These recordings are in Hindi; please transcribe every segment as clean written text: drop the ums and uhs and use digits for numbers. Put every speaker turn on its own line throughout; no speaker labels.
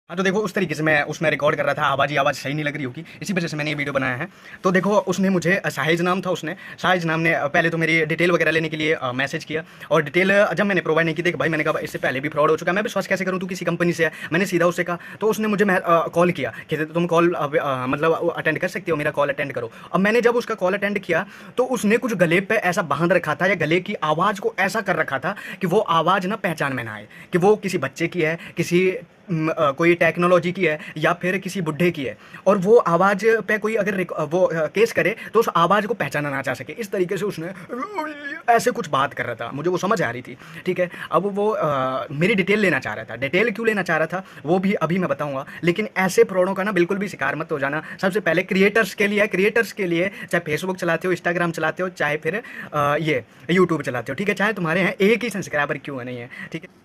हाँ, तो देखो उस तरीके से मैं उसमें रिकॉर्ड कर रहा था, आवाज़ ही आवाज़ सही नहीं लग रही होगी, इसी वजह से मैंने ये वीडियो बनाया है। तो देखो उसने मुझे साहिज नाम था, उसने साहिज नाम ने पहले तो मेरी डिटेल वगैरह लेने के लिए मैसेज किया, और डिटेल जब मैंने प्रोवाइड नहीं की, देख भाई मैंने कहा इससे पहले भी फ्रॉड हो चुका है, मैं विश्वास कैसे करूँ, तू किसी कंपनी से है, मैंने सीधा उससे कहा। तो उसने मुझे कॉल किया कि तुम कॉल मतलब अटेंड कर सकते हो, मेरा कॉल अटेंड करो। अब मैंने जब उसका कॉल अटेंड किया तो उसने कुछ गले पे ऐसा बांध रखा था, या गले की आवाज़ को ऐसा कर रखा था कि वो आवाज़ ना पहचान में ना आए कि वो किसी बच्चे की है, किसी कोई टेक्नोलॉजी की है, या फिर किसी बुढ़े की है, और वो आवाज़ पे कोई अगर केस करे तो उस आवाज़ को पहचाना ना जा सके। इस तरीके से उसने ऐसे कुछ बात कर रहा था, मुझे वो समझ आ रही थी। ठीक है, अब वो मेरी डिटेल लेना चाह रहा था। डिटेल क्यों लेना चाह रहा था वो भी अभी मैं बताऊंगा, लेकिन ऐसे फ्रॉडों का ना बिल्कुल भी शिकार मत हो जाना। सबसे पहले क्रिएटर्स के लिए चाहे फेसबुक चलाते हो, इंस्टाग्राम चलाते हो, चाहे फिर ये यूट्यूब चलाते हो, ठीक है, चाहे तुम्हारे यहाँ एक ही सब्सक्राइबर क्यों नहीं है, ठीक है।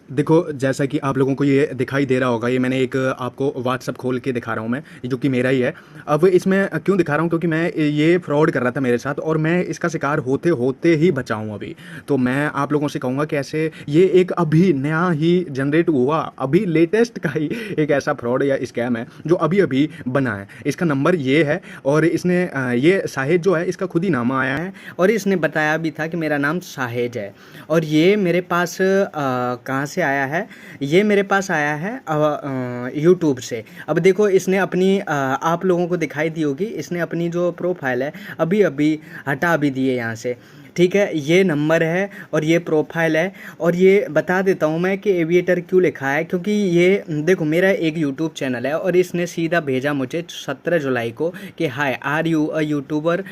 देखो जैसा कि आप लोगों को ये दिखाई दे रहा होगा, ये मैंने एक आपको व्हाट्सअप खोल के दिखा रहा हूँ मैं, ये जो कि मेरा ही है। अब इसमें क्यों दिखा रहा हूँ, क्योंकि मैं ये फ्रॉड कर रहा था मेरे साथ, और मैं इसका शिकार होते होते ही बचा हूँ अभी। तो मैं आप लोगों से कहूँगा कि ऐसे ये एक अभी नया ही जनरेट हुआ, अभी लेटेस्ट का ही एक ऐसा फ्रॉड या स्कैम है जो अभी अभी बना है। इसका नंबर ये है, और इसने ये साहिद जो है इसका खुद ही नाम आया है, और इसने बताया भी था कि मेरा नाम साहिद है। और ये मेरे पास कहाँ से आया है, ये मेरे पास आया है यूट्यूब से। अब देखो इसने अपनी आप लोगों को दिखाई दी होगी, इसने अपनी जो प्रोफाइल है अभी अभी हटा भी दी है यहाँ से। ठीक है, ये नंबर है और ये प्रोफाइल है। और ये बता देता हूँ मैं कि एविएटर क्यों लिखा है, क्योंकि ये देखो मेरा एक यूट्यूब चैनल है, और इसने सीधा भेजा मुझे 17 जुलाई को कि hi are you a YouTuber,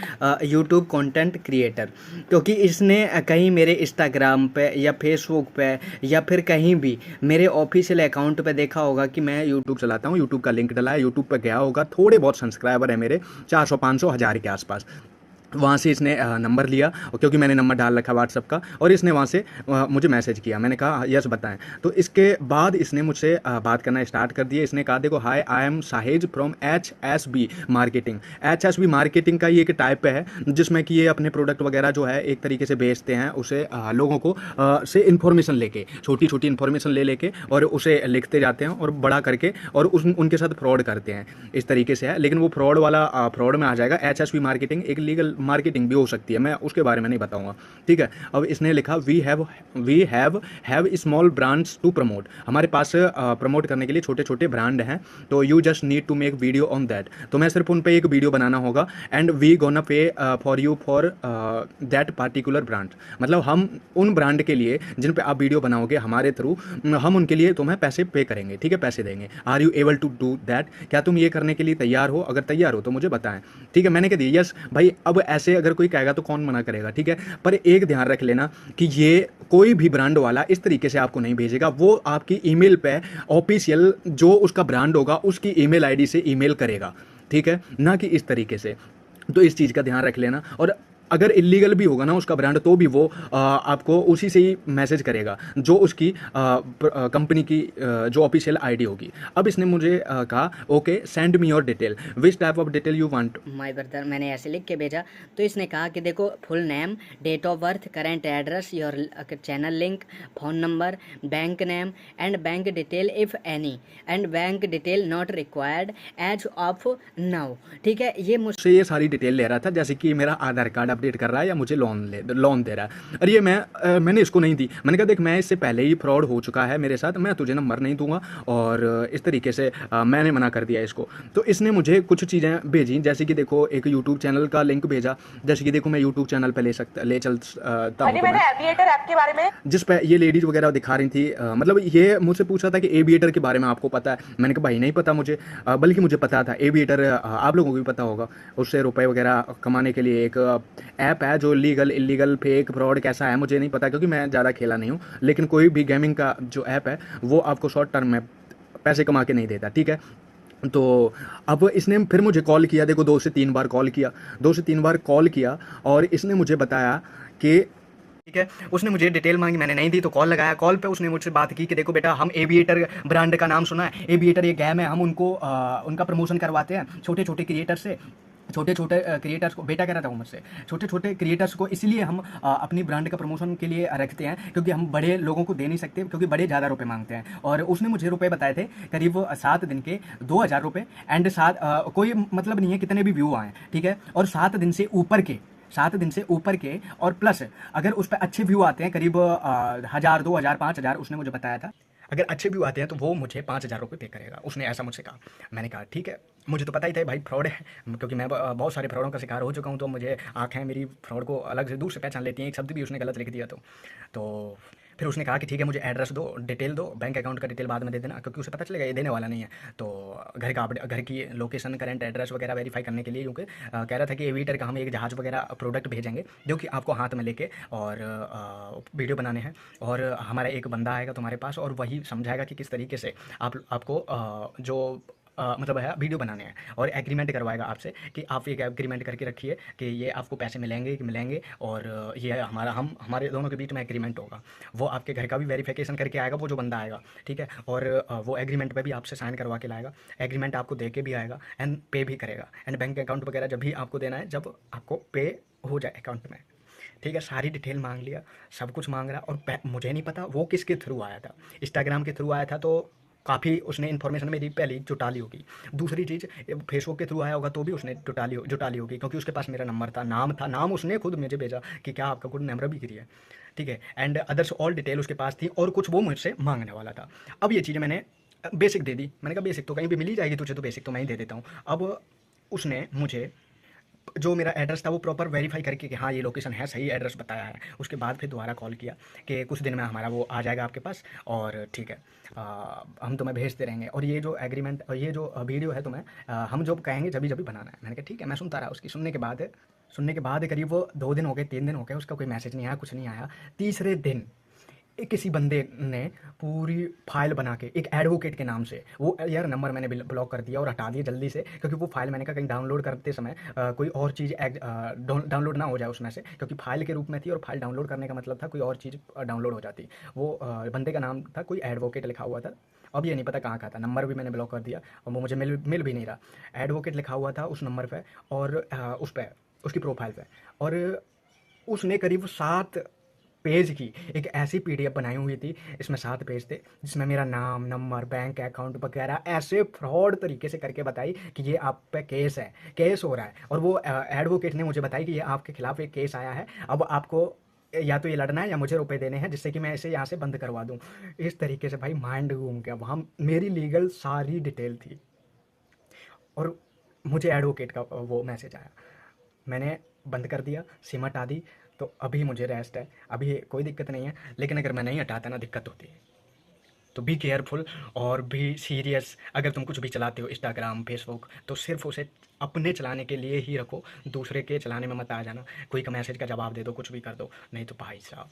YouTube content creator. क्योंकि इसने कहीं मेरे इंस्टाग्राम पे या फेसबुक पे या फिर कहीं भी मेरे ऑफिशियल अकाउंट पे देखा होगा कि मैं यूट्यूब चलाता हूँ, यूट्यूब का लिंक डला है, यूट्यूब पे गया होगा, थोड़े बहुत सब्सक्राइबर है मेरे, 400 500 हज़ार के आसपास। वहाँ से इसने नंबर लिया, और क्योंकि मैंने नंबर डाल रखा व्हाट्सअप का, और इसने वहाँ से मुझे मैसेज किया। मैंने कहा यस बताएं। तो इसके बाद इसने मुझसे बात करना स्टार्ट कर दिया। इसने कहा देखो hi I am Sahij from HSB marketing. HSB marketing का ये एक टाइप है जिसमें कि ये अपने प्रोडक्ट वगैरह जो है एक तरीके से बेचते हैं, उसे लोगों को से इन्फॉर्मेशन लेके, छोटी छोटी इन्फॉर्मेशन ले लेके, और उसे लिखते जाते हैं और बड़ा करके, और उनके साथ फ्रॉड करते हैं। इस तरीके से है, लेकिन वो फ्रॉड वाला फ्रॉड में आ जाएगा। HSB मार्केटिंग एक लीगल मार्केटिंग भी हो सकती है, मैं उसके बारे में नहीं बताऊंगा। ठीक है, अब इसने लिखा we have small brands to promote. हमारे पास प्रमोट करने के लिए छोटे छोटे ब्रांड हैं, तो you just need to make video on that. तो मैं सिर्फ उन पे एक वीडियो बनाना होगा, and we gonna pay for you for that particular brand. मतलब हम उन ब्रांड के लिए जिन पे आप वीडियो बनाओगे हमारे थ्रू, हम उनके लिए तुम्हें पैसे पे करेंगे। ठीक है, पैसे देंगे। Are you able to do that? क्या तुम ये करने के लिए तैयार हो? अगर तैयार हो तो मुझे बताएं। ठीक है, मैंने कह दिया यस भाई। अब ऐसे अगर कोई कहेगा तो कौन मना करेगा, ठीक है। पर एक ध्यान रख लेना कि ये कोई भी ब्रांड वाला इस तरीके से आपको नहीं भेजेगा। वो आपकी ईमेल पे ऑफिशियल जो उसका ब्रांड होगा उसकी ईमेल आईडी से ईमेल करेगा, ठीक है, ना कि इस तरीके से। तो इस चीज़ का ध्यान रख लेना। और अगर इलीगल भी होगा ना उसका ब्रांड, तो भी वो आपको उसी से ही मैसेज करेगा जो उसकी कंपनी की जो ऑफिशियल आईडी होगी। अब इसने मुझे कहा okay send me your detail, which type of detail you want my brother. मैंने ऐसे लिख के भेजा। तो इसने कहा कि देखो full name, date of birth, current address, your channel link, phone number, bank name and bank detail if any, and bank detail not required as of now. ठीक है, ये मुझसे ये सारी डिटेल ले रहा था, जैसे कि मेरा आधार कार्ड अपडेट कर रहा है या मुझे लोन दे रहा है। और ये मैंने इसको नहीं दी। मैंने कहा देख मैं इससे पहले ही फ्रॉड हो चुका है मेरे साथ, मैं तुझे नंबर नहीं दूंगा। और इस तरीके से मैंने मना कर दिया इसको। तो इसने मुझे कुछ चीज़ें भेजी, जैसे कि देखो एक यूट्यूब चैनल का लिंक भेजा। जैसे कि देखो मैं यूट्यूब चैनल पे ले चलता हूँ,
मैंने एविएटर ऐप के बारे में
जिस पे ये लेडीज वगैरह दिखा रही थी। मतलब ये मुझसे पूछ रहा था कि एविएटर के बारे में आपको पता है? मैंने कहा भाई नहीं पता मुझे, बल्कि मुझे पता था एविएटर, आप लोगों को भी पता होगा। उससे रुपए वगैरह कमाने के लिए एक ऐप है जो लीगल इलीगल फेक फ्रॉड कैसा है मुझे नहीं पता, क्योंकि मैं ज़्यादा खेला नहीं हूँ। लेकिन कोई भी गेमिंग का जो ऐप है वो आपको शॉर्ट टर्म में पैसे कमा के नहीं देता, ठीक है। तो अब इसने फिर मुझे कॉल किया। देखो 2 से 3 बार कॉल किया, 2 से 3 बार कॉल किया, और इसने मुझे बताया कि ठीक है, उसने मुझे डिटेल मांगी, मैंने नहीं दी। तो कॉल लगाया, कॉल पे उसने मुझसे बात की कि देखो बेटा हम एविएटर ब्रांड का नाम सुना है, एविएटर ये गेम है, हम उनको उनका प्रमोशन करवाते हैं छोटे छोटे क्रिएटर से, छोटे छोटे क्रिएटर्स को, बेटा कह रहा था वो मुझसे, छोटे छोटे क्रिएटर्स को इसलिए हम अपनी ब्रांड का प्रमोशन के लिए रखते हैं क्योंकि हम बड़े लोगों को दे नहीं सकते, क्योंकि बड़े ज़्यादा रुपए मांगते हैं। और उसने मुझे रुपए बताए थे करीब 7 दिन के 2,000 रुपये, एंड कोई मतलब नहीं है कितने भी व्यू आए, ठीक है, और 7 दिन से ऊपर के, 7 दिन से ऊपर के, और प्लस अगर उस पर अच्छे व्यू आते हैं करीब 1,000, 2,000, 5,000 उसने मुझे बताया था, अगर अच्छे व्यू आते हैं तो वो मुझे 5,000 रुपये पे करेगा, उसने ऐसा मुझसे कहा। मैंने कहा ठीक है, मुझे तो पता ही था भाई फ्रॉड है, क्योंकि मैं बहुत सारे फ्रॉडों का शिकार हो चुका हूँ, तो मुझे आँखें मेरी फ्रॉड को अलग से दूर से पहचान लेती हैं, एक शब्द भी उसने गलत लिख दिया तो फिर उसने कहा कि ठीक है मुझे एड्रेस दो, डिटेल दो, बैंक अकाउंट का डिटेल बाद में दे देना, क्योंकि उसे पता चलेगा ये देने वाला नहीं है। तो घर की लोकेशन, करंट एड्रेस वगैरह वेरीफाई करने के लिए, क्योंकि कह रहा था कि एविएटर का हम एक जहाज़ वगैरह प्रोडक्ट भेजेंगे जो कि आपको हाथ में लेके और वीडियो बनाने हैं, और हमारा एक बंदा आएगा तुम्हारे पास और वही समझाएगा कि किस तरीके से आपको जो मतलब है वीडियो बनाने हैं, और एग्रीमेंट करवाएगा आपसे कि आप एक एग्रीमेंट करके रखिए कि ये आपको पैसे मिलेंगे कि मिलेंगे, और ये हमारे दोनों के बीच में एग्रीमेंट होगा। वो आपके घर का भी वेरिफिकेशन करके आएगा वो जो बंदा आएगा, ठीक है, और वो एग्रीमेंट पे भी आपसे साइन करवा के लाएगा, एग्रीमेंट आपको दे के भी आएगा, एंड पे भी करेगा, एंड बैंक अकाउंट वगैरह जब भी आपको देना है, जब आपको पे हो जाए अकाउंट में, ठीक है। सारी डिटेल मांग लिया, सब कुछ मांग रहा, और मुझे नहीं पता वो किसके थ्रू आया था, इंस्टाग्राम के थ्रू आया था, तो काफ़ी उसने इन्फॉर्मेशन मेरी पहले ही जुटा ली होगी। दूसरी चीज़, फेसबुक के थ्रू आया होगा तो भी उसने जुटा ली होगी, क्योंकि उसके पास मेरा नंबर था, नाम उसने खुद मुझे भेजा कि क्या आपका कोई नंबर भी गिरी है, ठीक है, एंड अदर्स ऑल डिटेल उसके पास थी, और कुछ वो मुझसे मांगने वाला था। अब ये चीज़ मैंने बेसिक दे दी, मैंने कहा बेसिक तो कहीं भी मिल ही जाएगी तुझे, तो बेसिक तो मैं ही दे देता हूँ। अब उसने मुझे जो मेरा एड्रेस था वो प्रॉपर वेरीफाई करके कि हाँ ये लोकेशन है, सही एड्रेस बताया है, उसके बाद फिर दोबारा कॉल किया कि कुछ दिन में हमारा वो आ जाएगा आपके पास, और ठीक है हम तुम्हें भेजते रहेंगे, और ये जो एग्रीमेंट, ये जो वीडियो है तुम्हें हम जो कहेंगे जब भी बनाना है। मैंने कहा ठीक है, मैं सुनता रहा उसकी। सुनने के बाद करीब वो 2 दिन हो गए, 3 दिन हो गए, उसका कोई मैसेज नहीं आया, कुछ नहीं आया। तीसरे दिन किसी बंदे ने पूरी फाइल बना के, एक एडवोकेट के नाम से, वो यार नंबर मैंने ब्लॉक कर दिया और हटा दिया जल्दी से, क्योंकि वो फाइल मैंने कहा कहीं डाउनलोड करते समय कोई और चीज़ डाउनलोड ना हो जाए उसमें से, क्योंकि फाइल के रूप में थी, और फाइल डाउनलोड करने का मतलब था कोई और चीज़ डाउनलोड हो जाती। वो बंदे का नाम था, कोई एडवोकेट लिखा हुआ था, अब ये नहीं पता कहाँ का था, नंबर भी मैंने ब्लॉक कर दिया, और वो मुझे मिल भी नहीं रहा। एडवोकेट लिखा हुआ था उस नंबर पर, और उस पर उसकी प्रोफाइल पर, और उसने करीब 7 पेज की एक ऐसी पीडीएफ बनाई हुई थी, इसमें 7 पेज थे, जिसमें मेरा नाम, नंबर, बैंक अकाउंट वगैरह ऐसे फ्रॉड तरीके से करके बताई कि ये आप पे केस हो रहा है, और वो एडवोकेट ने मुझे बताई कि ये आपके खिलाफ एक केस आया है, अब आपको या तो ये लड़ना है या मुझे रुपए देने हैं, जिससे कि मैं इसे यहाँ से बंद करवा दूँ। इस तरीके से भाई माइंड घूम गया, वहाँ मेरी लीगल सारी डिटेल थी, और मुझे एडवोकेट का वो मैसेज आया, मैंने बंद कर दिया, सिम हटा दी, तो अभी मुझे रेस्ट है, अभी कोई दिक्कत नहीं है, लेकिन अगर मैं नहीं हटाता ना दिक्कत होती है। तो बी केयरफुल और बी सीरियस। अगर तुम कुछ भी चलाते हो इंस्टाग्राम, फेसबुक, तो सिर्फ उसे अपने चलाने के लिए ही रखो, दूसरे के चलाने में मत आ जाना। कोई का मैसेज का जवाब दे दो, कुछ भी कर दो, नहीं तो भाई साहब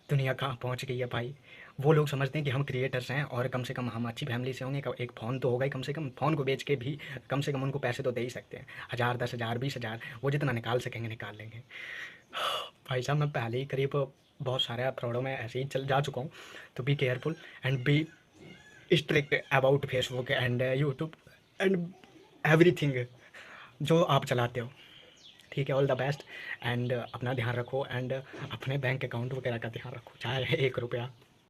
दुनिया कहाँ पहुँच गई है भाई। वो लोग समझते हैं कि हम क्रिएटर्स हैं और कम से कम हम अच्छी फैमिली से होंगे, एक फ़ोन तो होगा ही, कम से कम फ़ोन को बेच के भी कम से कम उनको पैसे तो दे ही सकते हैं, 1000, 10,000, 20,000, वो जितना निकाल सकेंगे निकाल लेंगे। भाई साहब मैं पहले ही करीब बहुत सारे फ्रॉडों में ऐसे ही चल जा चुका हूँ, तो be careful and be strict about Facebook and YouTube and everything जो आप चलाते हो, ठीक है। ऑल द बेस्ट, एंड अपना ध्यान रखो, एंड अपने बैंक अकाउंट वगैरह का ध्यान रखो, चाहे 1 रुपया